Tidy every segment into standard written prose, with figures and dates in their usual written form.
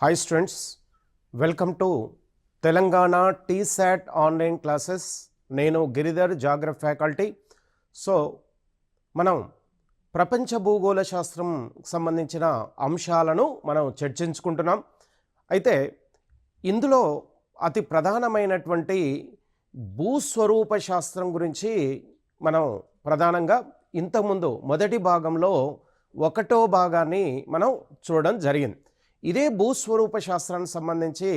Hi students, welcome to Telangana T-SAT online classes. నేను Giridhar, geography faculty. So మనం ప్రపంచ భూగోళ శాస్త్రం సంబంధించిన అంశాలను మనం చర్చించుకుంటున్నాం. అయితే ఇందులో అతి ప్రధానమైనటువంటి భూస్వరూప శాస్త్రం గురించి మనం ప్రధానంగా ఇంతకుముందు మొదటి భాగంలో ఒకటో భాగాన్ని మనం చూడడం జరిగింది. ఇదే భూస్వరూప శాస్త్రానికి సంబంధించి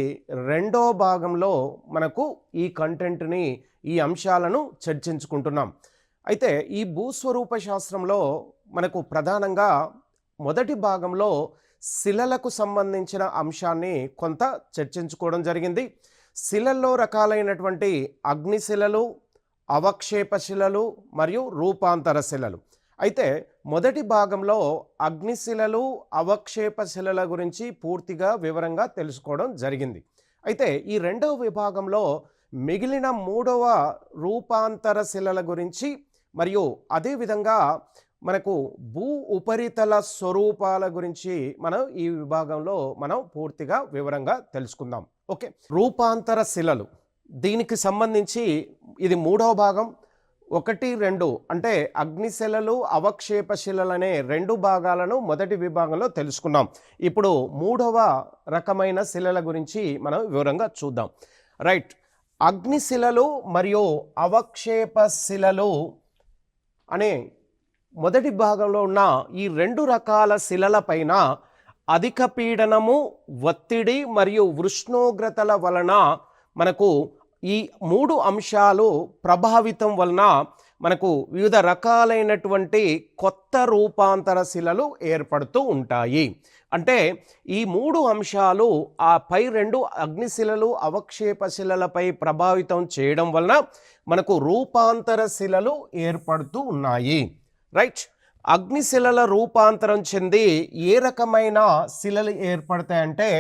రెండో భాగంలో మనకు ఈ కంటెంట్ని, ఈ అంశాలను చర్చించుకుంటున్నాం. అయితే ఈ భూస్వరూప శాస్త్రంలో మనకు ప్రధానంగా మొదటి భాగంలో శిలలకు సంబంధించిన అంశాన్ని కొంత చర్చించుకోవడం జరిగింది. శిలల్లో రకాలైనటువంటి అగ్నిశిలలు, అవక్షేప శిలలు మరియు రూపాంతర శిలలు. అయితే మొదటి భాగంలో అగ్నిశిలలు, అవక్షేప శిలల గురించి పూర్తిగా వివరంగా తెలుసుకోవడం జరిగింది. అయితే ఈ రెండవ విభాగంలో మిగిలిన మూడవ రూపాంతర శిలల గురించి మరియు అదేవిధంగా మనకు భూ ఉపరితల స్వరూపాల గురించి మనం ఈ విభాగంలో మనం పూర్తిగా వివరంగా తెలుసుకుందాం. ఓకే, రూపాంతర శిలలు, దీనికి సంబంధించి ఇది మూడవ భాగం. 1, 2 అంటే అగ్నిశిలలు, అవక్షేప శిలలు అనే రెండు భాగాలను మొదటి విభాగంలో తెలుసుకున్నాం. ఇప్పుడు మూడవ రకమైన శిలల గురించి మనం వివరంగా చూద్దాం. రైట్, అగ్నిశిలలు మరియు అవక్షేప శిలలు అనే మొదటి భాగంలో ఉన్న ఈ రెండు రకాల శిలల పైన అధిక పీడనము, ఒత్తిడి మరియు ఉష్ణోగ్రతల వలన మనకు ఈ మూడు అంశాలు ప్రభావితం వలన మనకు వివిధ రకాలైనటువంటి కొత్త రూపాంతర శిలలు ఏర్పడుతూ ఉంటాయి. అంటే ఈ మూడు అంశాలు ఆ పై రెండు అగ్నిశిలలు, అవక్షేప శిలలపై ప్రభావితం చేయడం వలన మనకు రూపాంతర శిలలు ఏర్పడుతూ ఉన్నాయి. రైట్, అగ్నిశిలల రూపాంతరం చెంది ఏ రకమైన శిలలు ఏర్పడతాయంటే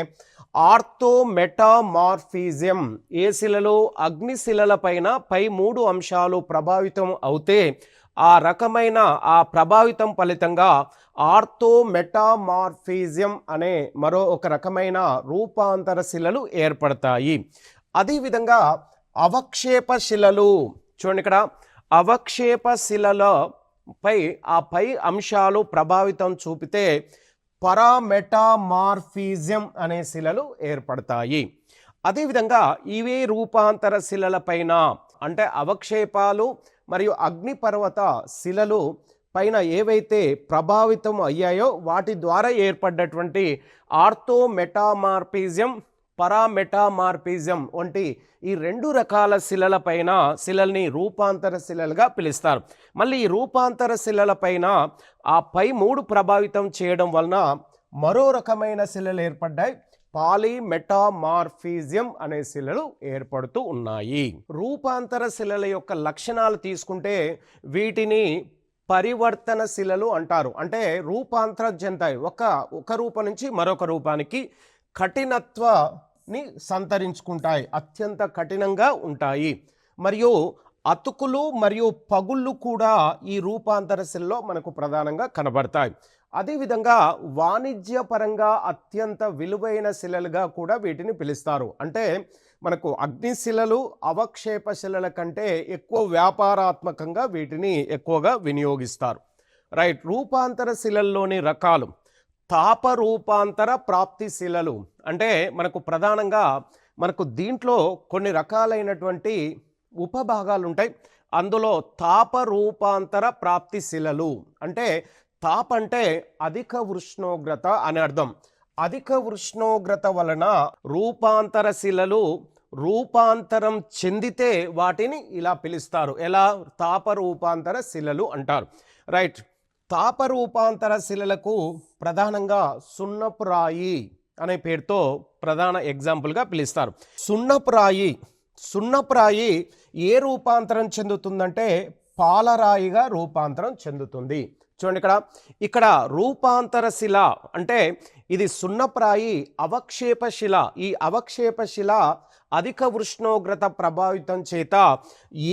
ఆర్థోమెటామార్ఫిజం. ఏ శిలలు? అగ్నిశిలల పైన పై మూడు అంశాలు ప్రభావితం అవుతే ఆ రకమైన ఆ ప్రభావితం ఫలితంగా ఆర్థోమెటామార్ఫిజం అనే మరో ఒక రకమైన రూపాంతర శిలలు ఏర్పడతాయి. అదేవిధంగా అవక్షేప శిలలు, చూడండి ఇక్కడ, అవక్షేప శిలలపై ఆ పై అంశాలు ప్రభావితం చూపితే పరామెటామార్ఫిజం అనే శిలలు ఏర్పడతాయి. అదేవిధంగా ఇవే రూపాంతర శిలల పైన అంటే అవక్షేపాలు మరియు అగ్నిపర్వత శిలలు పైన ఏవైతే ప్రభావితం అయ్యాయో వాటి ద్వారా ఏర్పడ్డటువంటి ఆర్థోమెటామార్ఫిజం, పరామెటామార్ఫిజం వంటి ఈ రెండు రకాల శిలల పైన శిలల్ని రూపాంతర శిలలుగా పిలుస్తారు. మళ్ళీ ఈ రూపాంతర శిలల పైన ఆ పై మూడు ప్రభావితం చేయడం వలన మరో రకమైన శిలలు ఏర్పడ్డాయి. పాలిమెటామార్ఫిజం అనే శిలలు ఏర్పడుతూ ఉన్నాయి. రూపాంతర శిలల యొక్క లక్షణాలు తీసుకుంటే వీటిని పరివర్తన శిలలు అంటారు. అంటే రూపాంతరం చెందాయి, ఒక రూపం నుంచి మరొక రూపానికి కఠినత్వాన్ని సంతరించుకుంటాయి, అత్యంత కఠినంగా ఉంటాయి. మరియు అతుకులు మరియు పగుళ్ళు కూడా ఈ రూపాంతర శిలలో మనకు ప్రధానంగా కనబడతాయి. అదేవిధంగా వాణిజ్యపరంగా అత్యంత విలువైన శిలలుగా కూడా వీటిని పిలుస్తారు. అంటే మనకు అగ్నిశిలలు, అవక్షేప శిలల కంటే ఎక్కువ వ్యాపారాత్మకంగా వీటిని ఎక్కువగా వినియోగిస్తారు. రైట్, రూపాంతర శిలల్లోని రకాలు. తాప రూపాంతర ప్రాప్తి శిలలు అంటే మనకు ప్రధానంగా మనకు దీంట్లో కొన్ని రకాలైనటువంటి ఉపభాగాలు ఉంటాయి. అందులో తాప రూపాంతర ప్రాప్తి శిలలు అంటే తాప అంటే అధిక ఉష్ణోగ్రత అని అర్థం. అధిక ఉష్ణోగ్రత వలన రూపాంతర శిలలు రూపాంతరం చెందితే వాటిని ఇలా పిలుస్తారు. ఎలా? తాప రూపాంతర శిలలు అంటారు. రైట్, తాప రూపాంతర శిలలకు ప్రధానంగా సున్నపు రాయి అనే పేరుతో ప్రధాన ఎగ్జాంపుల్గా పిలుస్తారు. సున్నపు రాయి ఏ రూపాంతరం చెందుతుందంటే పాలరాయిగా రూపాంతరం చెందుతుంది. చూడండి, ఇక్కడ రూపాంతర శిల అంటే ఇది సున్నపు రాయి, అవక్షేప శిల. ఈ అవక్షేప శిల అధిక ఉష్ణోగ్రత ప్రభావితం చేత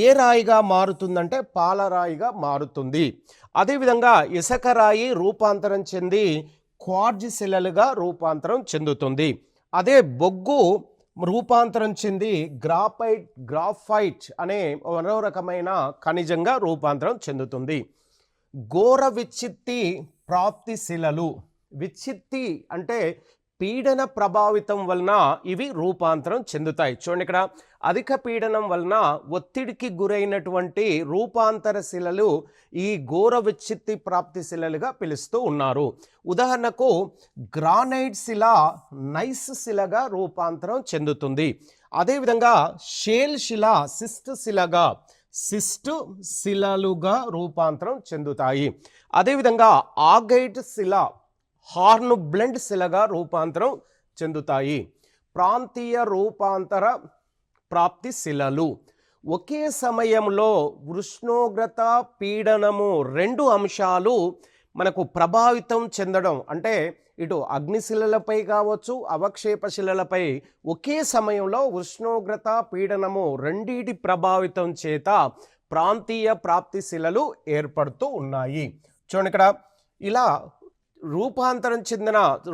ఏ రాయిగా మారుతుందంటే పాలరాయిగా మారుతుంది. అదేవిధంగా ఇసుక రాయి రూపాంతరం చెంది క్వార్జ్ శిలలుగా రూపాంతరం చెందుతుంది. అదే బొగ్గు రూపాంతరం చెంది గ్రాఫైట్ అనే మరో రకమైన ఖనిజంగా రూపాంతరం చెందుతుంది. ఘోర విచ్చిత్తి ప్రాప్తి శిలలు. విచ్చిత్తి అంటే పీడన ప్రభావితం వలన ఇవి రూపాంతరం చెందుతాయి. చూడండి, ఇక్కడ అధిక పీడనం వలన ఒత్తిడికి గురైనటువంటి రూపాంతర శిలలు ఈ ఘోర విచ్చిత్తి ప్రాప్తి శిలలుగా పిలుస్తూ ఉన్నారు. ఉదాహరణకు గ్రానైట్ శిల నైస్ శిలగా రూపాంతరం చెందుతుంది. అదేవిధంగా షేల్ శిల సిస్ట్ శిలలుగా రూపాంతరం చెందుతాయి. అదేవిధంగా ఆగైట్ శిల హార్న్ బ్లెండ్ శిలగా రూపాంతరం చెందుతాయి. ప్రాంతీయ రూపాంతర ప్రాప్తి శిలలు ఒకే సమయంలో ఉష్ణోగ్రత పీడనము రెండు అంశాలు మనకు ప్రభావితం చెందడం, అంటే ఇటు అగ్నిశిలలపై కావచ్చు అవక్షేప శిలలపై ఒకే సమయంలో ఉష్ణోగ్రత పీడనము రెండిటి ప్రభావితం చేత ప్రాంతీయ ప్రాప్తి శిలలు ఏర్పడుతూ ఉన్నాయి. చూడండి, ఇక్కడ ఇలా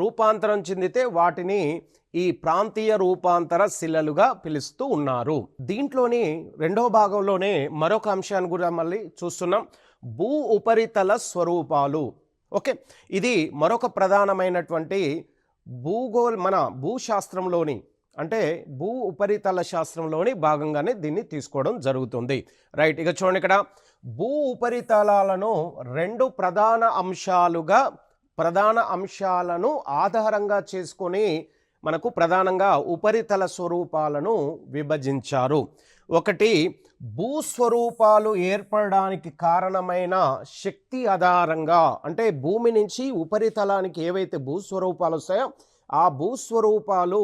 రూపాంతరం చెందితే వాటిని ఈ ప్రాంతీయ రూపాంతర శిలలుగా పిలుస్తూ ఉన్నారు. దీంట్లోని రెండవ భాగంలోనే మరొక అంశాన్ని కూడా మళ్ళీ చూస్తున్నాం, భూ ఉపరితల స్వరూపాలు. ఓకే, ఇది మరొక ప్రధానమైనటువంటి మన భూశాస్త్రంలోని అంటే భూ ఉపరితల శాస్త్రంలోని భాగంగానే దీన్ని తీసుకోవడం జరుగుతుంది. రైట్, ఇక చూడండి, ఇక్కడ భూ ఉపరితలాలను రెండు ప్రధాన అంశాలను ఆధారంగా చేసుకొని మనకు ప్రధానంగా ఉపరితల స్వరూపాలను విభజించారు. ఒకటి, భూస్వరూపాలు ఏర్పడడానికి కారణమైన శక్తి ఆధారంగా, అంటే భూమి నుంచి ఉపరితలానికి ఏవైతే భూస్వరూపాలు వస్తాయో ఆ భూస్వరూపాలు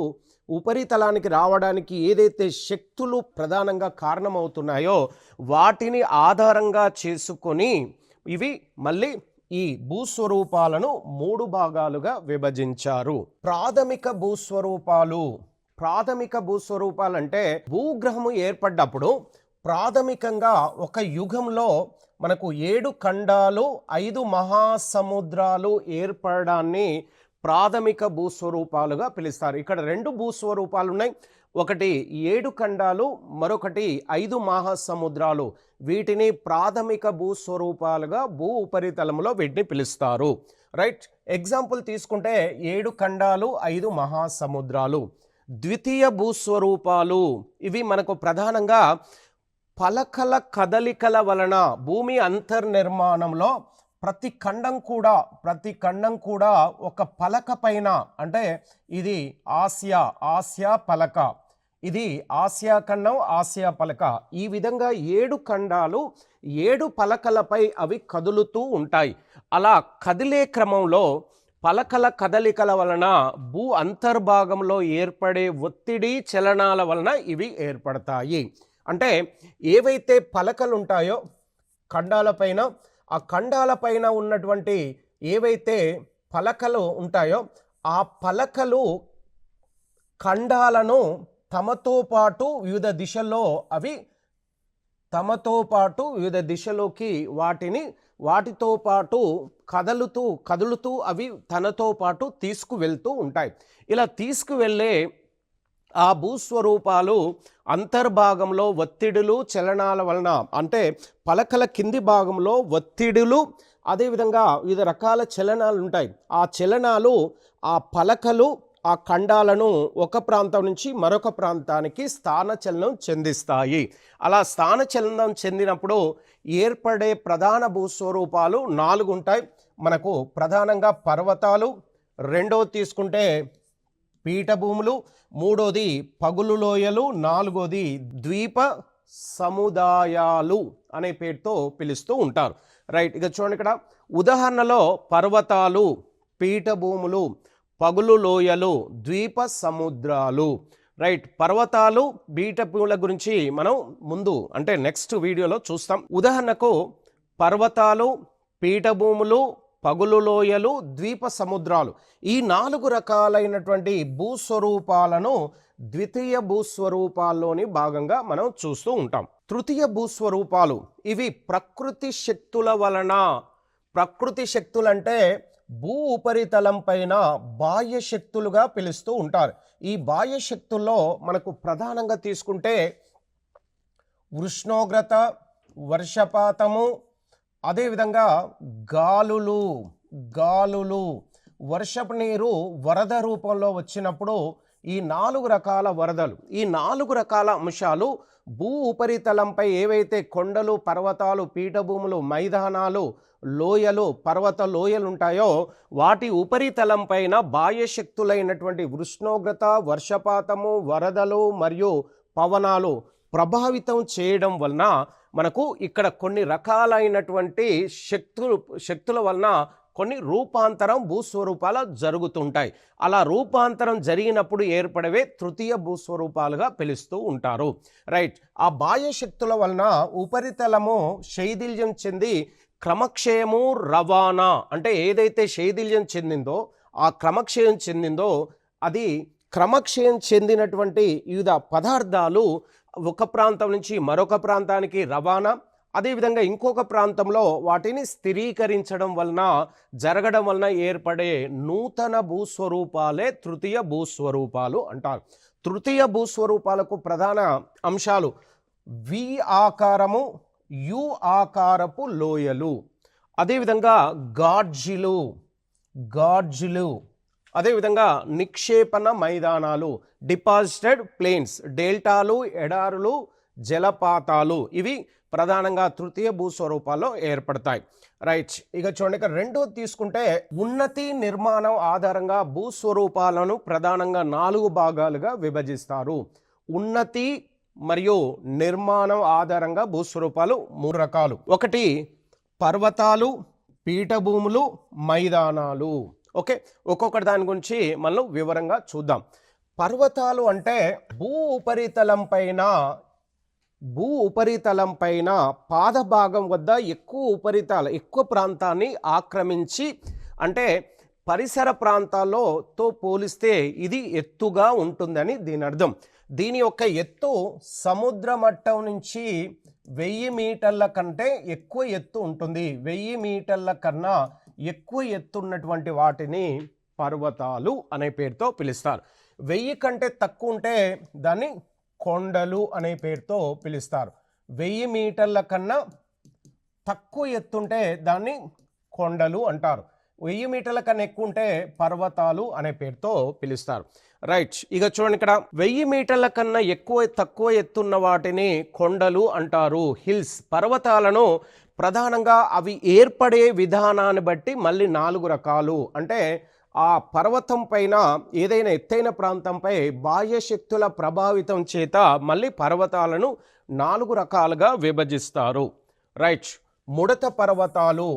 ఉపరితలానికి రావడానికి ఏదైతే శక్తులు ప్రధానంగా కారణమవుతున్నాయో వాటిని ఆధారంగా చేసుకొని ఇవి మళ్ళీ ఈ భూస్వరూపాలను మూడు భాగాలుగా విభజించారు. ప్రాథమిక భూస్వరూపాలు అంటే భూగ్రహము ఏర్పడ్డప్పుడు ప్రాథమికంగా ఒక యుగంలో మనకు 7 ఖండాలు 5 మహాసముద్రాలు ఏర్పడడాన్ని ప్రాథమిక భూస్వరూపాలుగా పిలుస్తారు. ఇక్కడ 2 భూస్వరూపాలు ఉన్నాయి, ఒకటి 7 ఖండాలు, మరొకటి 5 మహాసముద్రాలు. వీటిని ప్రాథమిక భూస్వరూపాలుగా భూ ఉపరితలంలో వీటిని పిలుస్తారు. రైట్, ఎగ్జాంపుల్ తీసుకుంటే 7 ఖండాలు 5 మహాసముద్రాలు. ద్వితీయ భూస్వరూపాలు ఇవి మనకు ప్రధానంగా పలకల కదలికల వలన భూమి అంతర్నిర్మాణంలో ప్రతి ఖండం కూడా ఒక పలక పైన, అంటే ఇది ఆసియా పలక, ఇది ఆసియా ఖండం ఆసియా పలక. ఈ విధంగా 7 ఖండాలు 7 పలకలపై అవి కదులుతూ ఉంటాయి. అలా కదిలే క్రమంలో పలకల కదలికల వలన భూ అంతర్భాగంలో ఏర్పడే ఒత్తిడి చలనాల వలన ఇవి ఏర్పడతాయి. అంటే ఏవైతే పలకలు ఉంటాయో ఖండాలపైన, ఆ ఖండాలపైన ఉన్నటువంటి ఏవైతే పలకలు ఉంటాయో ఆ పలకలు ఖండాలను తమతో పాటు వివిధ దిశలోకి వాటితో పాటు కదులుతూ అవి తనతో పాటు తీసుకువెళ్తూ ఉంటాయి. ఇలా తీసుకువెళ్ళే ఆ భూస్వరూపాలు అంతర్భాగంలో ఒత్తిడులు చలనాల వలన, అంటే పలకల కింది భాగంలో ఒత్తిడులు, అదేవిధంగా వివిధ రకాల చలనాలు ఉంటాయి. ఆ చలనాలు ఆ పలకలు ఆ ఖండాలను ఒక ప్రాంతం నుంచి మరొక ప్రాంతానికి స్థానచలనం చెందిస్తాయి. అలా స్థానచలనం చెందినప్పుడు ఏర్పడే ప్రధాన భూస్వరూపాలు 4 ఉంటాయి. మనకు ప్రధానంగా పర్వతాలు, రెండవది తీసుకుంటే పీఠభూములు, మూడోది పగులు లోయలు, నాలుగోది ద్వీప సముదాయాలు అనే పేరుతో పిలుస్తూ ఉంటారు. రైట్, ఇక చూడండి, ఇక్కడ ఉదాహరణలో పర్వతాలు, పీఠభూములు, పగులు లోయలు, ద్వీప సముద్రాలు. రైట్, పర్వతాలు పీఠభూముల గురించి మనం ముందు అంటే నెక్స్ట్ వీడియోలో చూస్తాం. ఉదాహరణకు పర్వతాలు, పీఠభూములు, పగులు లోయలు, ద్వీప సముద్రాలు, ఈ 4 రకాలైనటువంటి భూస్వరూపాలను ద్వితీయ భూస్వరూపాల్లోని భాగంగా మనం చూస్తూ ఉంటాం. తృతీయ భూస్వరూపాలు ఇవి ప్రకృతి శక్తుల వలన ప్రకృతి శక్తులంటే భూ ఉపరితలం పైన బాహ్య శక్తులుగా పిలుస్తూ ఉంటారు. ఈ బాహ్య శక్తుల్లో మనకు ప్రధానంగా తీసుకుంటే ఉష్ణోగ్రత, వర్షపాతము, అదేవిధంగా గాలులు, వర్షపు నీరు వరద రూపంలో వచ్చినప్పుడు ఈ 4 రకాల వరదలు, ఈ 4 రకాల అంశాలు భూ ఉపరితలంపై ఏవైతే కొండలు, పర్వతాలు, పీఠభూములు, మైదానాలు, లోయలు, పర్వత లోయలు ఉంటాయో వాటి ఉపరితలం పైన బాహ్య శక్తులైనటువంటి ఉష్ణోగ్రత, వర్షపాతము, వరదలు మరియు పవనాలు ప్రభావితం చేయడం వలన మనకు ఇక్కడ కొన్ని రకాలైనటువంటి శక్తుల వలన కొన్ని రూపాంతరం భూస్వరూపాలు జరుగుతుంటాయి. అలా రూపాంతరం జరిగినప్పుడు ఏర్పడవే తృతీయ భూస్వరూపాలుగా పిలుస్తూ ఉంటారు. రైట్. ఆ బాహ్య శక్తుల వలన ఉపరితలము శైథిల్యం చెంది క్రమక్షయము రవాణా, అంటే ఏదైతే శైథిల్యం చెందిందో ఆ క్రమక్షయం చెందిందో అది క్రమక్షయం చెందినటువంటి వివిధ పదార్థాలు ఒక ప్రాంతం నుంచి మరొక ప్రాంతానికి రవాణా, అదేవిధంగా ఇంకొక ప్రాంతంలో వాటిని స్థిరీకరించడం వలన జరగడం వలన ఏర్పడే నూతన భూస్వరూపాలే తృతీయ భూస్వరూపాలు అంటారు. తృతీయ భూస్వరూపాలకు ప్రధాన అంశాలు వి ఆకారము, యు ఆకారపు లోయలు, అదేవిధంగా గాడ్జిలు, అదేవిధంగా నిక్షేపణ మైదానాలు, డిపాజిటెడ్ ప్లేన్స్, డెల్టాలు, ఎడారులు, జలపాతాలు, ఇవి ప్రధానంగా తృతీయ భూస్వరూపాల్లో ఏర్పడతాయి. రైట్. ఇక చూడండి, ఇక రెండోది తీసుకుంటే ఉన్నతి నిర్మాణం ఆధారంగా భూస్వరూపాలను ప్రధానంగా 4 భాగాలుగా విభజిస్తారు. ఉన్నతి మరియు నిర్మాణం ఆధారంగా భూస్వరూపాలు 3 రకాలు. ఒకటి పర్వతాలు, పీఠభూములు, మైదానాలు. ఓకే, ఒక్కొక్కటి దాని గురించి మనం వివరంగా చూద్దాం. పర్వతాలు అంటే భూ ఉపరితలం పైన పాదభాగం వద్ద ఎక్కువ ప్రాంతాన్ని ఆక్రమించి, అంటే పరిసర ప్రాంతాలతో పోలిస్తే ఇది ఎత్తుగా ఉంటుందని దీని అర్థం. దీని యొక్క ఎత్తు సముద్ర మట్టం నుంచి 1000 మీటర్ల కంటే ఎక్కువ ఎత్తు ఉంటుంది. 1000 మీటర్ల కన్నా ఎక్కువ ఎత్తున్నటువంటి వాటిని పర్వతాలు అనే పేరుతో పిలుస్తారు. 1000 కంటే తక్కువ ఉంటే దాన్ని కొండలు అనే పేరుతో పిలుస్తారు. 1000 మీటర్ల కన్నా తక్కువ ఎత్తుంటే దాన్ని కొండలు అంటారు. 1000 మీటర్ల కన్నా ఎక్కువ ఉంటే పర్వతాలు అనే పేరుతో పిలుస్తారు. రైట్. ఇక చూడండి, ఇక్కడ 1000 మీటర్ల కన్నా తక్కువ ఎత్తున్న వాటిని కొండలు అంటారు, హిల్స్. పర్వతాలను ప్రధానంగా అవి ఏర్పడే విధానాన్ని బట్టి మళ్ళీ 4 రకాలు. అంటే ఆ పర్వతం పైన ఏదైనా ఎత్తైన ప్రాంతంపై బాహ్య శక్తుల ప్రభావితం చేత మళ్ళీ పర్వతాలను 4 రకాలుగా విభజిస్తారు. రైట్. ముడత పర్వతాలు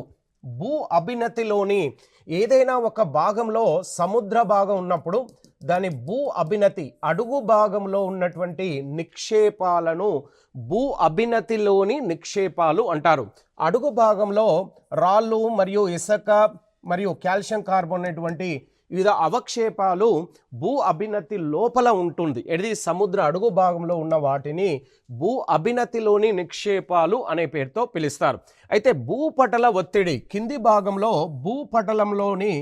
భూ అభినతిలోని ఏదైనా ఒక భాగంలో సముద్ర భాగం ఉన్నప్పుడు దాని భూ అభినతి అడుగు భాగంలో ఉన్నటువంటి నిక్షేపాలను భూ అభినతిలోని నిక్షేపాలు అంటారు. అడుగు భాగంలో రాళ్ళు మరియు ఇసుక మరియు కాల్షియం కార్బోనేట్ వివిధ అవక్షేపాలు భూ అభినతి లోపల ఉంటుంది. ఇది సముద్ర అడుగు భాగంలో ఉన్న వాటిని భూ అభినతిలోని నిక్షేపాలు అనే పేరుతో పిలుస్తారు. అయితే భూపటల ఒత్తిడి కింది భాగంలో భూపటలంలోని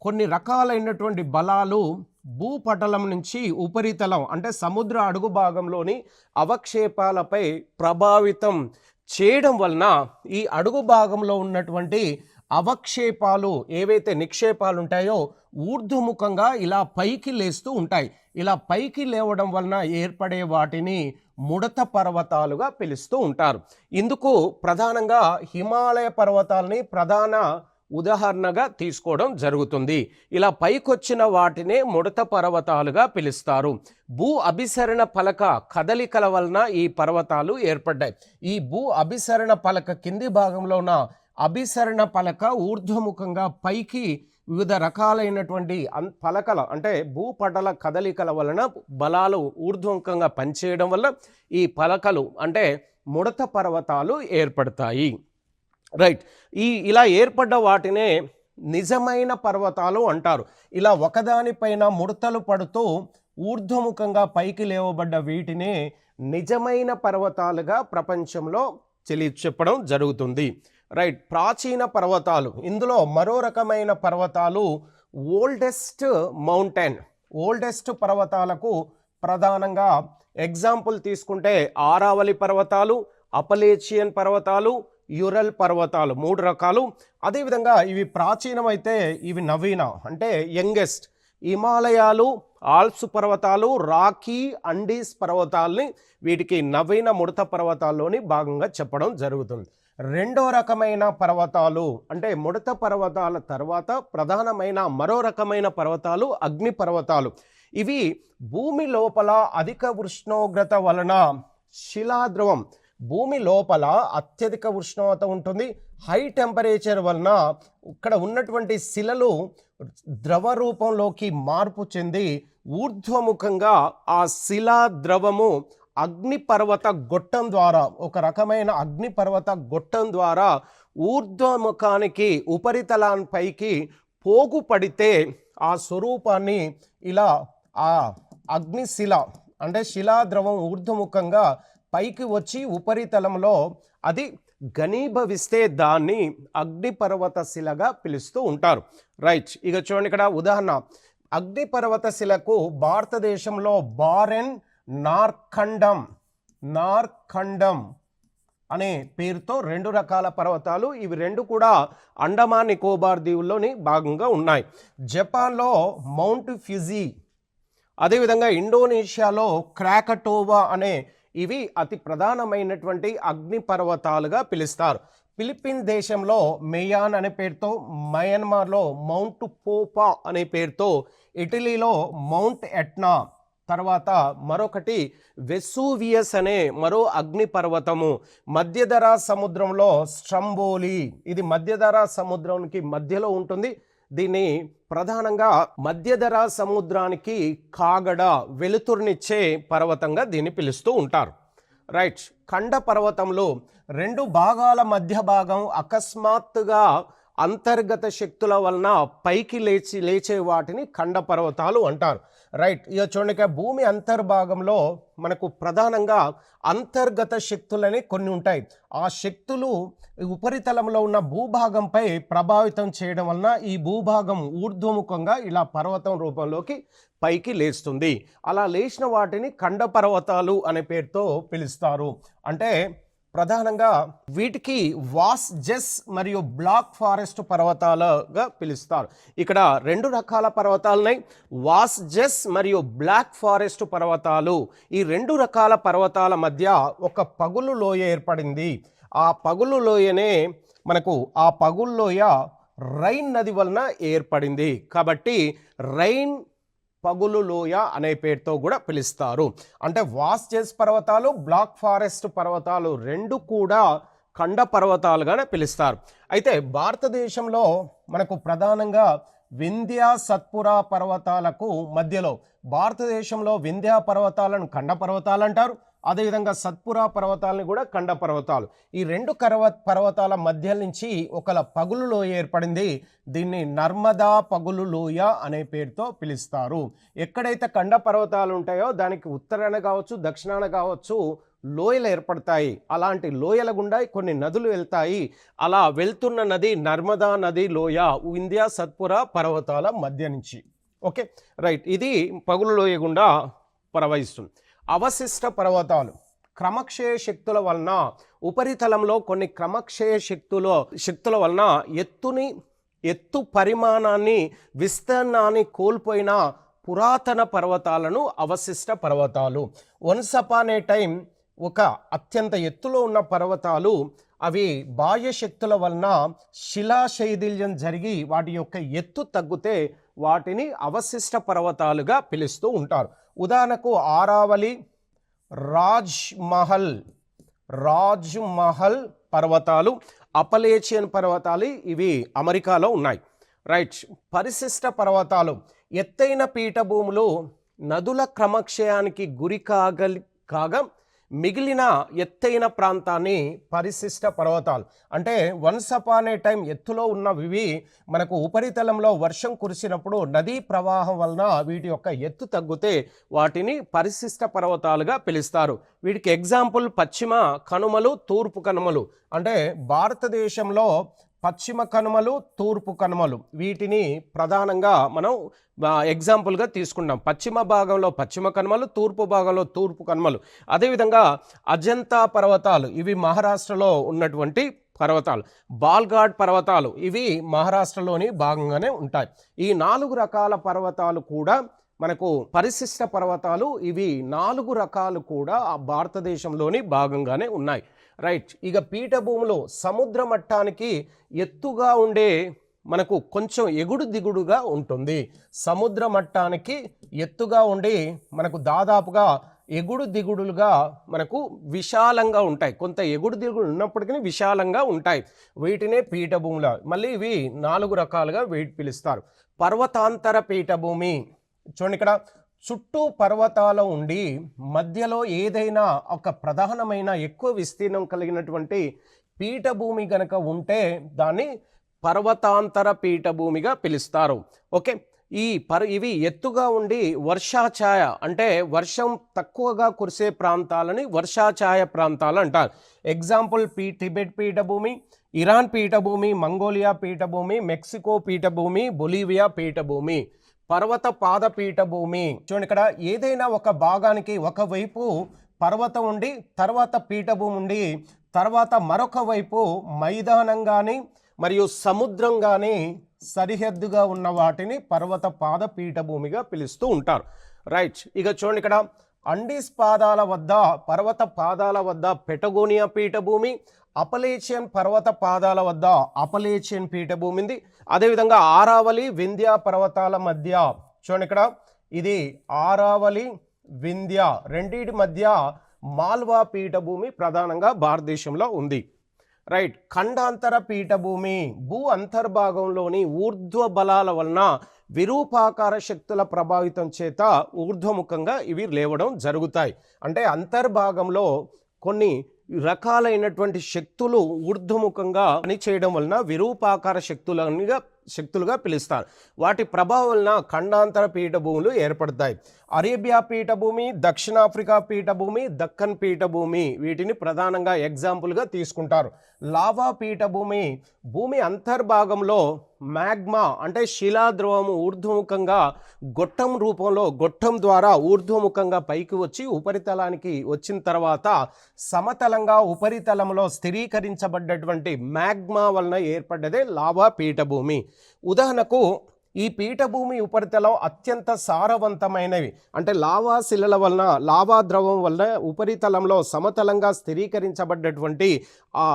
కొన్ని రకాలైనటువంటి బలాలు భూపటలం నుంచి ఉపరితలం అంటే సముద్ర అడుగు భాగంలోని అవక్షేపాలపై ప్రభావితం చేయడం వలన ఈ అడుగు భాగంలో ఉన్నటువంటి అవక్షేపాలు ఏవైతే నిక్షేపాలు ఉంటాయో ఊర్ధ్వముఖంగా ఇలా పైకి లేస్తూ ఉంటాయి. ఇలా పైకి లేవడం వలన ఏర్పడే వాటిని ముడత పర్వతాలుగా పిలుస్తూ ఉంటారు. ఇందుకు ప్రధానంగా హిమాలయ పర్వతాలని ప్రధాన ఉదాహరణగా తీసుకోవడం జరుగుతుంది. ఇలా పైకొచ్చిన వాటినే ముడత పర్వతాలుగా పిలుస్తారు. భూ అభిసరణ పలక కదలికల వలన ఈ పర్వతాలు ఏర్పడ్డాయి. ఈ భూ అభిసరణ పలక కింది భాగంలో ఉన్న అభిసరణ పలక ఊర్ధ్వముఖంగా పైకి వివిధ రకాలైనటువంటి పలకల అంటే భూపటల కదలికల వలన బలాలు ఊర్ధ్వముఖంగా పనిచేయడం వల్ల ఈ పలకలు అంటే ముడత పర్వతాలు ఏర్పడతాయి. రైట్. ఇలా ఏర్పడ్డ వాటినే నిజమైన పర్వతాలు అంటారు. ఇలా ఒకదానిపైన ముడతలు పడుతూ ఊర్ధ్వముఖంగా పైకి లేవబడ్డ వీటినే నిజమైన పర్వతాలుగా ప్రపంచంలో చెప్పడం జరుగుతుంది. రైట్, ప్రాచీన పర్వతాలు. ఇందులో మరో రకమైన పర్వతాలు ఓల్డెస్ట్ మౌంటైన్. ఓల్డెస్ట్ పర్వతాలకు ప్రధానంగా ఎగ్జాంపుల్ తీసుకుంటే ఆరావళి పర్వతాలు, అపలేచియన్ పర్వతాలు, యురల్ పర్వతాలు, 3 రకాలు. అదేవిధంగా ఇవి ప్రాచీనమైతే ఇవి నవీన అంటే యంగెస్ట్. హిమాలయాలు, ఆల్ప్స్ పర్వతాలు, రాకీ, అండీస్ పర్వతాలని వీటికి నవీన ముడత పర్వతాల్లోని భాగంగా చెప్పడం జరుగుతుంది. రెండో రకమైన పర్వతాలు అంటే ముడత పర్వతాల తర్వాత ప్రధానమైన మరో రకమైన పర్వతాలు అగ్ని పర్వతాలు. ఇవి భూమి లోపల అధిక ఉష్ణోగ్రత వలన శిలాద్రవం, భూమి లోపల అత్యధిక ఉష్ణోగ్రత ఉంటుంది, హై టెంపరేచర్ వలన ఇక్కడ ఉన్నటువంటి శిలలు ద్రవ రూపంలోకి మార్పు చెంది ఊర్ధ్వముఖంగా ఆ శిలా ద్రవము అగ్నిపర్వత గొట్టం ద్వారా, ఒక రకమైన అగ్నిపర్వత గొట్టం ద్వారా ఊర్ధ్వముఖానికి ఉపరితలాన్పైకి పోగు పడితే ఆ స్వరూపాన్ని ఇలా ఆ అగ్నిశిల అంటే శిలాద్రవం ఊర్ధ్వముఖంగా పైకి వచ్చి ఉపరితలంలో అది ఘనీభవిస్తే దాన్ని అగ్నిపర్వత శిలగా పిలుస్తూ ఉంటారు. రైట్, ఇక చూడండి ఇక్కడ ఉదాహరణ. అగ్నిపర్వత శిలకు భారతదేశంలో బారెన్, నార్ఖండం అనే పేరుతో 2 రకాల పర్వతాలు. ఇవి 2 కూడా అండమాన్ నికోబార్ దీవుల్లోని భాగంగా ఉన్నాయి. జపాన్లో మౌంట్ ఫ్యూజీ, అదేవిధంగా ఇండోనేషియాలో క్రాకటోవా అనే ఇవి అతి ప్రధానమైనటువంటి అగ్ని పర్వతాలుగా పిలుస్తారు. ఫిలిప్పీన్ దేశంలో మేయాన్ అనే పేరుతో, మయన్మార్లో మౌంట్ పోపా అనే పేరుతో, ఇటలీలో మౌంట్ ఎట్నా, తర్వాత మరొకటి వెసూవియస్ అనే మరో అగ్ని పర్వతము, మధ్యధరా సముద్రంలో స్ట్రంబోలి, ఇది మధ్యధరా సముద్రానికి మధ్యలో ఉంటుంది. దీన్ని ప్రధానంగా మధ్యధరా సముద్రానికి కాగడ, వెలుతురునిచ్చే పర్వతంగా దీన్ని పిలుస్తూ ఉంటారు. రైట్, ఖండ పర్వతంలో 2 భాగాల మధ్య భాగం అకస్మాత్తుగా అంతర్గత శక్తుల వలన పైకి లేచే వాటిని ఖండ పర్వతాలు అంటారు. రైట్, ఇక చూడండి, భూమి అంతర్భాగంలో మనకు ప్రధానంగా అంతర్గత శక్తులని కొన్ని ఉంటాయి. ఆ శక్తులు ఉపరితలంలో ఉన్న భూభాగంపై ప్రభావితం చేయడం వలన ఈ భూభాగం ఊర్ధ్వముఖంగా ఇలా పర్వతం రూపంలోకి పైకి లేస్తుంది. అలా లేచిన వాటిని ఖండ పర్వతాలు అనే పేరుతో పిలుస్తారు. అంటే ప్రధానంగా వీటికి వాస్ జెస్ మరియు బ్లాక్ ఫారెస్ట్ పర్వతాలుగా పిలుస్తారు. ఇక్కడ 2 రకాల పర్వతాలు ఉన్నాయి, వాస్ జెస్ మరియు బ్లాక్ ఫారెస్ట్ పర్వతాలు. ఈ 2 రకాల పర్వతాల మధ్య ఒక పగులు లోయ ఏర్పడింది. ఆ పగులు లోయనే మనకు ఆ పగులు లోయ రైన్ నది వలన ఏర్పడింది కాబట్టి రైన్ పగులు లోయ అనే పేరుతో కూడా పిలుస్తారు. అంటే వాస్జెస్ పర్వతాలు, బ్లాక్ ఫారెస్ట్ పర్వతాలు 2 కూడా ఖండ పర్వతాలుగానే పిలుస్తారు. అయితే భారతదేశంలో మనకు ప్రధానంగా వింధ్య, సత్పురా పర్వతాలకు మధ్యలో భారతదేశంలో వింధ్య పర్వతాలను ఖండ పర్వతాలు అంటారు. అదేవిధంగా సత్పురా పర్వతాలను కూడా ఖండ పర్వతాలు. ఈ 2 పర్వతాల మధ్య నుంచి ఒక పగులు లోయ ఏర్పడింది. దీన్ని నర్మదా పగులు లోయ అనే పేరుతో పిలుస్తారు. ఎక్కడైతే ఖండ పర్వతాలు ఉంటాయో దానికి ఉత్తరాన కావచ్చు, దక్షిణాన కావచ్చు లోయలు ఏర్పడతాయి. అలాంటి లోయల గుండా కొన్ని నదులు వెళ్తాయి. అలా వెళ్తున్న నది నర్మదా నది లోయ వింధ్య, సత్పురా పర్వతాల మధ్య నుంచి. ఓకే, రైట్, ఇది పగులు లోయ గుండా ప్రవహిస్తుంది. అవశిష్ట పర్వతాలు క్రమక్షయ శక్తుల వలన ఉపరితలంలో కొన్ని క్రమక్షయ శక్తుల వలన ఎత్తు పరిమాణాన్ని, విస్తీర్ణాన్ని కోల్పోయిన పురాతన పర్వతాలను అవశిష్ట పర్వతాలు. వన్స్ అపాన్ ఏ టైం ఒక అత్యంత ఎత్తులో ఉన్న పర్వతాలు అవి బాహ్య శక్తుల వలన శిలాశైథిల్యం జరిగి వాటి యొక్క ఎత్తు తగ్గితే వాటిని అవశిష్ట పర్వతాలుగా పిలుస్తూ ఉంటారు. ఉదాహరణకు ఆరావళి, రాజ్ మహల్ పర్వతాలు, అపలేచియన్ పర్వతాలు ఇవి అమెరికాలో ఉన్నాయి. రైట్, పరిశిష్ట పర్వతాలు ఎత్తైన పీఠభూములు నదుల క్రమక్షయానికి గురి కాగా మిగిలిన ఎత్తైన ప్రాంతాన్ని పరిశిష్ట పర్వతాలు. అంటే వన్స్ అపాన్ ఏ టైం ఎత్తులో ఉన్నవి మనకు ఉపరితలంలో వర్షం కురిసినప్పుడు నదీ ప్రవాహం వలన వీటి యొక్క ఎత్తు తగ్గితే వాటిని పరిశిష్ట పర్వతాలుగా పిలుస్తారు. వీటికి ఎగ్జాంపుల్ పశ్చిమ కనుమలు, తూర్పు కనుమలు. అంటే భారతదేశంలో పశ్చిమ కనుమలు, తూర్పు కనుమలు వీటిని ప్రధానంగా మనం ఎగ్జాంపుల్గా తీసుకున్నాం. పశ్చిమ భాగంలో పశ్చిమ కనుమలు, తూర్పు భాగంలో తూర్పు కనుమలు. అదేవిధంగా అజంతా పర్వతాలు, ఇవి మహారాష్ట్రలో ఉన్నటువంటి పర్వతాలు. బాల్ఘాట్ పర్వతాలు, ఇవి మహారాష్ట్రలోని భాగంగానే ఉంటాయి. ఈ 4 రకాల పర్వతాలు కూడా మనకు పరిశిష్ట పర్వతాలు. ఇవి 4 రకాలు కూడా భారతదేశంలోని భాగంగానే ఉన్నాయి. రైట్. ఇక పీఠభూములు సముద్ర మట్టానికి ఎత్తుగా ఉండే మనకు కొంచెం ఎగుడు దిగుడుగా ఉంటుంది. సముద్ర మట్టానికి ఎత్తుగా ఉండి మనకు దాదాపుగా ఎగుడు దిగుడులుగా మనకు విశాలంగా ఉంటాయి. కొంత ఎగుడు దిగుడు ఉన్నప్పటికీ విశాలంగా ఉంటాయి. వీటినే పీఠభూముల. మళ్ళీ ఇవి 4 రకాలుగా వీటి పిలుస్తారు. పర్వతాంతర పీఠభూమి. చూడండి, ఇక్కడ చుట్టూ పర్వతాలు ఉండి మధ్యలో ఏదైనా ఒక ప్రధానమైన ఎక్కువ విస్తీర్ణం కలిగినటువంటి పీఠభూమి గనక ఉంటే దాన్ని పర్వతాంతర పీఠభూమిగా పిలుస్తారు. ఓకే. ఇవి ఎత్తుగా ఉండి వర్షాఛాయ, అంటే వర్షం తక్కువగా కురిసే ప్రాంతాలని వర్షాఛాయ ప్రాంతాలు అంటారు. ఎగ్జాంపుల్ టిబెట్ పీఠభూమి, ఇరాన్ పీఠభూమి, మంగోలియా పీఠభూమి, మెక్సికో పీఠభూమి, బొలీవియా పీఠభూమి. పర్వత పాద పీఠభూమి. చూడండి, ఇక్కడ ఏదైనా ఒక భాగానికి ఒకవైపు పర్వతం ఉండి తర్వాత పీఠభూమి ఉండి తర్వాత మరొక వైపు మైదానం కానీ మరియు సముద్రం కానీ సరిహద్దుగా ఉన్న వాటిని పర్వత పాద పీఠభూమిగా పిలుస్తూ ఉంటారు. రైట్. ఇక చూడండి, ఇక్కడ అండీస్ పాదాల వద్ద, పర్వత పాదాల వద్ద పెటగోనియా పీఠభూమి, అపలేచియన్ పర్వత పాదాల వద్ద అపలేచియన్ పీఠభూమి ఉంది. అదేవిధంగా ఆరావళి వింధ్య పర్వతాల మధ్య, చూడండి ఇక్కడ ఇది ఆరావళి వింధ్య రెండింటి మధ్య మాల్వా పీఠభూమి ప్రధానంగా భారతదేశంలో ఉంది. రైట్. ఖండాంతర పీఠభూమి భూ అంతర్భాగంలోని ఊర్ధ్వ బలాల వలన విరూపాకార శక్తుల ప్రభావితం చేత ఊర్ధ్వముఖంగా ఇవి లేవడం జరుగుతాయి. అంటే అంతర్భాగంలో కొన్ని రకాలైనటువంటి శక్తులు ఊర్ధ్వముఖంగా పనిచేయడం వలన విరూపాకార శక్తులుగా పిలుస్తారు. వాటి ప్రభావం వలన ఖండాంతర పీఠభూములు ఏర్పడతాయి. అరేబియా పీఠభూమి, దక్షిణాఫ్రికా పీఠభూమి, దక్కన్ పీఠభూమి వీటిని ప్రధానంగా ఎగ్జాంపుల్గా తీసుకుంటారు. లావా పీఠభూమి భూమి అంతర్భాగంలో మ్యాగ్మా అంటే శిలాద్రవము ఊర్ధ్వముఖంగా గొట్టం రూపంలో, గొట్టం ద్వారా ఊర్ధ్వముఖంగా పైకి వచ్చి ఉపరితలానికి వచ్చిన తర్వాత సమతలంగా ఉపరితలంలో స్థిరీకరించబడ్డటువంటి మ్యాగ్మా వలన ఏర్పడ్డదే లావా పీఠభూమి. ఉదాహరణకు ఈ పీఠభూమి ఉపరితలం అత్యంత సారవంతమైనవి, అంటే లావా శిలల వలన, లావా ద్రవం వలన ఉపరితలంలో సమతలంగా స్థిరీకరించబడ్డటువంటి ఆ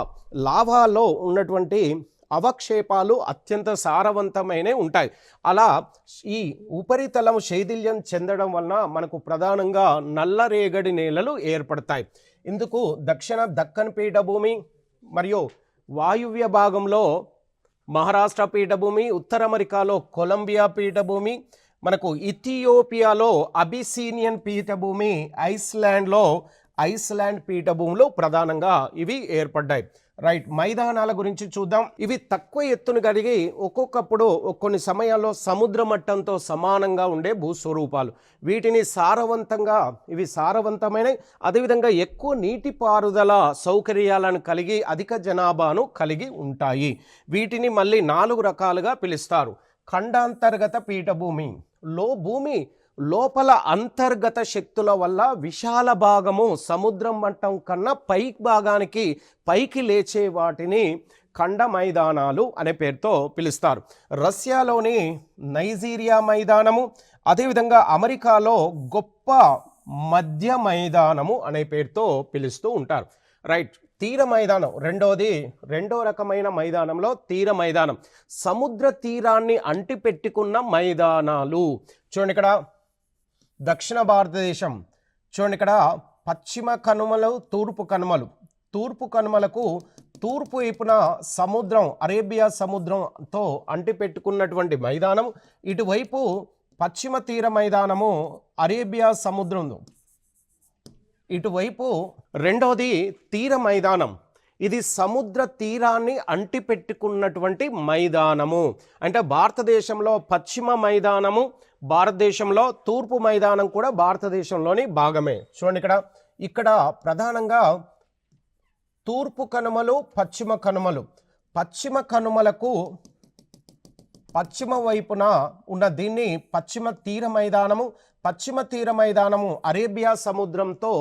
లావాలో ఉన్నటువంటి అవక్షేపాలు అత్యంత సారవంతమైనవి ఉంటాయి. అలా ఈ ఉపరితలం శైథిల్యం చెందడం వలన మనకు ప్రధానంగా నల్లరేగడి నేలలు ఏర్పడతాయి. ఇందుకు దక్కన్ పీఠభూమి మరియు వాయువ్య భాగంలో మహారాష్ట్ర పీఠభూమి, ఉత్తర అమెరికాలో కొలంబియా పీఠభూమి, మనకు ఇథియోపియాలో అబిసీనియన్ పీఠభూమి, ఐస్లాండ్లో ఐస్లాండ్ పీఠభూములు ప్రధానంగా ఇవి ఏర్పడ్డాయి. రైట్. మైదానాల గురించి చూద్దాం. ఇవి తక్కువ ఎత్తును కలిగి ఒక్కొక్కప్పుడు కొన్ని సమయాల్లో సముద్ర మట్టంతో సమానంగా ఉండే భూస్వరూపాలు. వీటిని ఇవి సారవంతమైన, అదేవిధంగా ఎక్కువ నీటిపారుదల సౌకర్యాలను కలిగి అధిక జనాభాను కలిగి ఉంటాయి. వీటిని మళ్ళీ 4 రకాలుగా పిలుస్తారు. ఖండాంతర్గత పీఠభూమి, భూమి లోపల అంతర్గత శక్తుల వల్ల విశాల భాగము సముద్రం మట్టం కన్నా పైకి లేచే వాటిని ఖండ మైదానాలు అనే పేరుతో పిలుస్తారు. రష్యాలోని నైజీరియా మైదానము, అదేవిధంగా అమెరికాలో గొప్ప మధ్య మైదానము అనే పేరుతో పిలుస్తూ ఉంటారు. రైట్. తీర మైదానం రెండో రకమైన మైదానంలో తీర మైదానం, సముద్ర తీరాన్ని అంటిపెట్టుకున్న మైదానాలు. చూడండి, ఇక్కడ దక్షిణ భారతదేశం, చూడండి ఇక్కడ పశ్చిమ కనుమలు, తూర్పు కనుమలకు తూర్పు వైపున సముద్రం, అరేబియా సముద్రంతో అంటిపెట్టుకున్నటువంటి మైదానం, ఇటువైపు పశ్చిమ తీర మైదానము అరేబియా సముద్రం. ఇటువైపు రెండోది తీర మైదానం. ఇది సముద్ర తీరాన్ని అంటిపెట్టుకున్నటువంటి మైదానము. అంటే భారతదేశంలో పశ్చిమ మైదానము, భారతదేశంలో తూర్పు మైదానం కూడా భారతదేశంలోని భాగమే. చూడండి ఇక్కడ ప్రధానంగా తూర్పు కనుమలు, పశ్చిమ కనుమలు. పశ్చిమ కనుమలకు పశ్చిమ వైపున ఉన్న దీన్ని పశ్చిమ తీర మైదానము. పశ్చిమ తీర మైదానము అరేబియా సముద్రంతో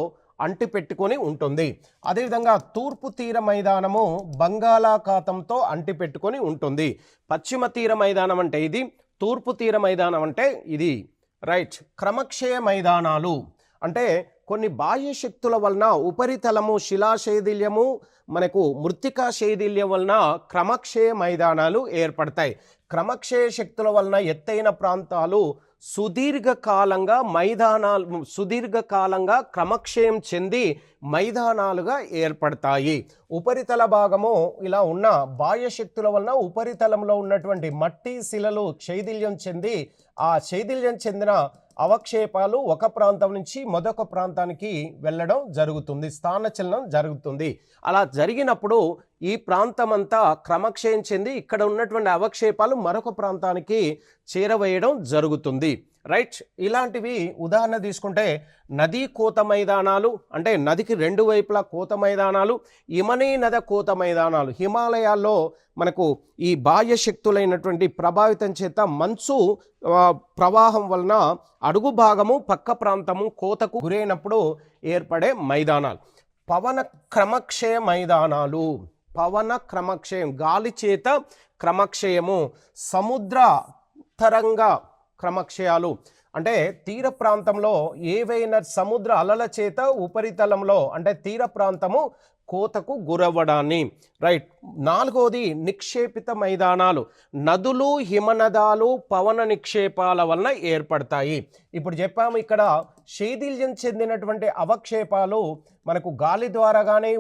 అంటిపెట్టుకొని ఉంటుంది. అదేవిధంగా తూర్పు తీర మైదానము బంగాళాఖాతంతో అంటిపెట్టుకొని ఉంటుంది. పశ్చిమ తీర మైదానం అంటే ఇది, తూర్పు తీర మైదానం అంటే ఇది. రైట్. క్రమక్షయ మైదానాలు అంటే కొన్ని బాహ్య శక్తుల వలన ఉపరితలము శిలాశైథిల్యము, మనకు మృత్తికా శైథిల్యం వలన క్రమక్షయ మైదానాలు ఏర్పడతాయి. క్రమక్షయ శక్తుల వలన ఎత్తైన ప్రాంతాలు సుదీర్ఘకాలంగా క్రమక్షయం చెంది మైదానాలుగా ఏర్పడతాయి. ఉపరితల భాగము ఇలా ఉన్న బాహ్య శక్తుల వలన ఉపరితలంలో ఉన్నటువంటి మట్టి శిలలు శైథిల్యం చెంది ఆ శైథిల్యం చెందిన అవక్షేపాలు ఒక ప్రాంతం నుంచి మరొక ప్రాంతానికి వెళ్ళడం జరుగుతుంది, స్థానచలనం జరుగుతుంది. అలా జరిగినప్పుడు ఈ ప్రాంతం అంతా క్రమక్షయం చెంది ఇక్కడ ఉన్నటువంటి అవక్షేపాలు మరొక ప్రాంతానికి చేరవేయడం జరుగుతుంది. రైట్. ఇలాంటివి ఉదాహరణ తీసుకుంటే నదీ కోత మైదానాలు అంటే నదికి రెండు వైపులా కోత మైదానాలు, హిమనీ నద కోత మైదానాలు. హిమాలయాల్లో మనకు ఈ బాహ్య శక్తులైనటువంటి ప్రభావితం చేత మంచు ప్రవాహం వలన అడుగు భాగము పక్క ప్రాంతము కోతకు గురైనప్పుడు ఏర్పడే మైదానాలు. పవన క్రమక్షయ మైదానాలు. పవన క్రమక్షయం గాలి చేత క్రమక్షయము. సముద్ర తరంగ క్రమక్షయాలు అంటే తీర ప్రాంతంలో ఏవైనా సముద్ర అలల చేత ఉపరితలంలో అంటే తీర ప్రాంతము కోతకు గురవ్వడాన్ని. రైట్. నాలుగోది నిక్షేపిత మైదానాలు. నదులు, హిమనదాలు పవన నిక్షేపాల వలన ఏర్పడతాయి. ఇప్పుడు చెప్పాము ఇక్కడ శైథిల్యం చెందినటువంటి అవక్షేపాలు మనకు గాలి ద్వారా కానీ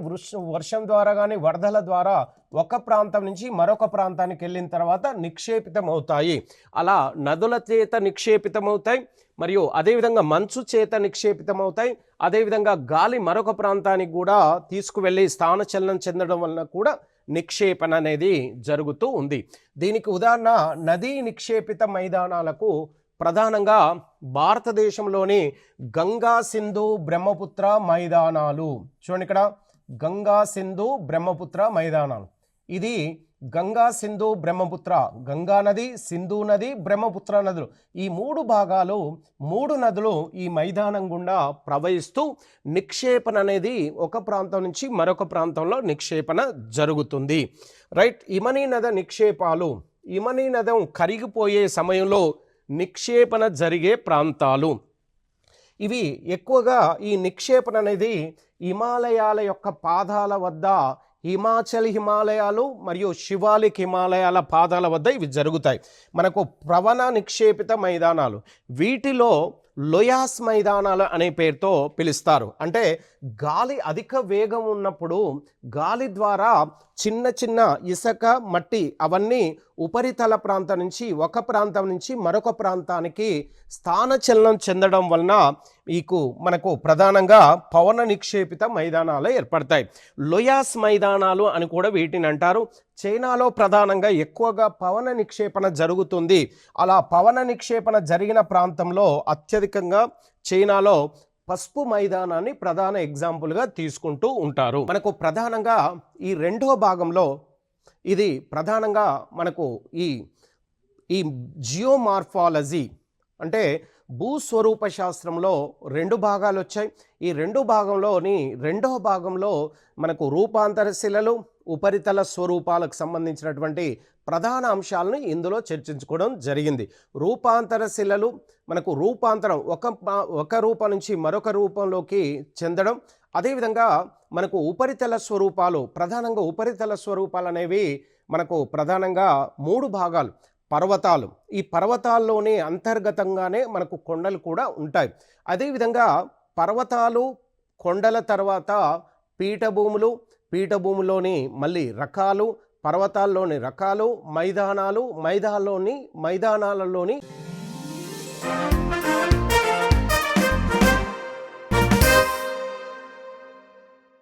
వర్షం ద్వారా కానీ వరదల ద్వారా ఒక ప్రాంతం నుంచి మరొక ప్రాంతానికి వెళ్ళిన తర్వాత నిక్షేపితం అవుతాయి. అలా నదుల చేత నిక్షేపితమవుతాయి, మరియు అదేవిధంగా మంచు చేత నిక్షేపితమవుతాయి. అదేవిధంగా గాలి మరొక ప్రాంతానికి కూడా తీసుకువెళ్ళి స్థానచలనం చెందడం వలన కూడా నిక్షేపణ అనేది జరుగుతూ ఉంది. దీనికి ఉదాహరణ నదీ నిక్షేపిత మైదానాలకు ప్రధానంగా భారతదేశంలోని గంగా, సింధు, బ్రహ్మపుత్ర మైదానాలు. చూడండి ఇక్కడ గంగా, సింధు, బ్రహ్మపుత్ర మైదానాలు. ఇది గంగా, సింధు, బ్రహ్మపుత్ర, గంగా నది, సింధు నది, బ్రహ్మపుత్ర నదులు, ఈ మూడు నదులు ఈ మైదానం గుండా ప్రవహిస్తూ నిక్షేపణ అనేది ఒక ప్రాంతం నుంచి మరొక ప్రాంతంలో నిక్షేపణ జరుగుతుంది. రైట్. హిమనీ నద నిక్షేపాలు. హిమనీ నదం కరిగిపోయే సమయంలో నిక్షేపణ జరిగే ప్రాంతాలు ఇవి. ఎక్కువగా ఈ నిక్షేపణ అనేది హిమాలయాల యొక్క పాదాల వద్ద, హిమాచల్ హిమాలయాలు మరియు శివాలిక్ హిమాలయాల పాదాల వద్ద ఇవి జరుగుతాయి. మనకు ప్రవణ నిక్షేపిత మైదానాలు. వీటిలో లోయాస్ మైదానాలు అనే పేరుతో పిలుస్తారు. అంటే గాలి అధిక వేగం ఉన్నప్పుడు గాలి ద్వారా చిన్న చిన్న ఇసుక, మట్టి అవన్నీ ఉపరితల ప్రాంతం నుంచి ఒక ప్రాంతం నుంచి మరొక ప్రాంతానికి స్థానచలనం చెందడం వలన మనకు ప్రధానంగా పవన నిక్షేపిత మైదానాలు ఏర్పడతాయి. లోయాస్ మైదానాలు అని కూడా వీటిని అంటారు. చైనాలో ప్రధానంగా ఎక్కువగా పవన నిక్షేపణ జరుగుతుంది. అలా పవన నిక్షేపణ జరిగిన ప్రాంతంలో అత్యధికంగా చైనాలో పసుపు మైదానాన్ని ప్రధాన ఎగ్జాంపుల్గా తీసుకుంటూ ఉంటారు. మనకు ప్రధానంగా ఈ రెండో భాగంలో ఇది ప్రధానంగా మనకు ఈ జియోమార్ఫాలజీ అంటే భూస్వరూప శాస్త్రంలో రెండు భాగాలు వచ్చాయి. ఈ రెండో భాగంలో మనకు రూపాంతర శిలలు, ఉపరితల స్వరూపాలకు సంబంధించినటువంటి ప్రధాన అంశాలను ఇందులో చర్చించుకోవడం జరిగింది. రూపాంతర శిలలు మనకు రూపాంతరం ఒక రూపం నుంచి మరొక రూపంలోకి చెందడం. అదేవిధంగా మనకు ఉపరితల స్వరూపాలు, ప్రధానంగా ఉపరితల స్వరూపాలు అనేవి మనకు ప్రధానంగా మూడు భాగాలు. పర్వతాలు, ఈ పర్వతాల్లోనే అంతర్గతంగానే మనకు కొండలు కూడా ఉంటాయి. అదేవిధంగా పర్వతాలు, కొండల తర్వాత పీఠభూమిలోని మళ్ళీ రకాలు, పర్వతాల్లోని రకాలు, మైదానాలలోని